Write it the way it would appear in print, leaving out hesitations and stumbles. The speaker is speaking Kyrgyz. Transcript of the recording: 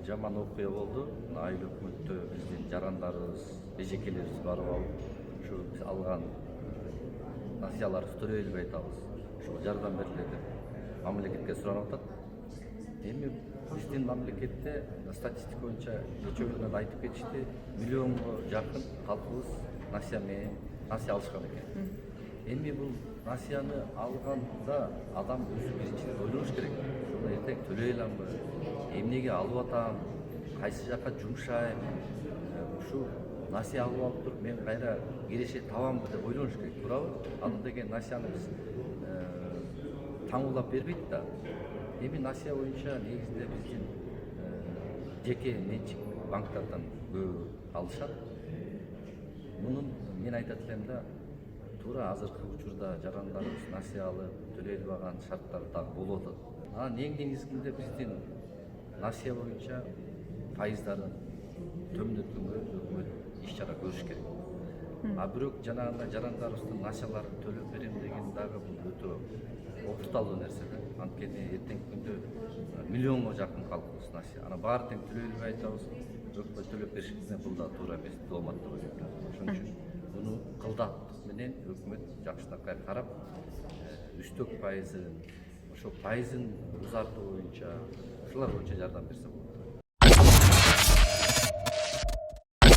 жаман окуя болду. Айыл өкмөттө биздин жарандарыбыз, эжекелерибиз барып алып, ушу биз алган насыяларыбызды төлөй элбей атабыз. Ошого жардам бергиле деп мамлекетке суранып атат. Эми биздин мамлекетте статистика боюнча нече күнүнөн айтып кетишти, миллионго жакын калкыбыз насыя алышкан экен. Эми бул насыяны алганда адам өзү биринчиден ойлош керек. Ошону эртең төлөй аламбы, эмнеге алып атам, кайсы жака жумшайм, ушу насыя алып алып туруп мен кайра киреше табамбы деп ойлош керек, туурабы? Ал деген насыяны биз таңуулап бербейт да. Эми насыя боюнча негизинде биздин жеке менчик банктардан көбү алышат. Мунун мен айтат элем да, туура азыркы учурда жарандарыбыз насыя алып төлөй албаган шарттар дагы болуп атат. Анан эң негизинде биздин насыя боюнча пайыздарын төмөндөткөнгө өкмөт иш-чара көрүш керек. А бирок жанагындай жарандарыбыздын насыяларын төлөп берем деген дагы бул өтө окуталуу нерсе да. Анткени эртеңки күндө миллионго жакын калкыбыз насыя. Анан баары тең төлөй элбей атабыз, өкмөт төлөп беришинде бул да туура эмес, болмот деп ойлойм. Ошон үчүн буну кылдаттык менен өкмөт жакшынакай карап, үстөк пайызын, ошо пайызын узартуу боюнча, ушулар боюнча жардам берсе болот.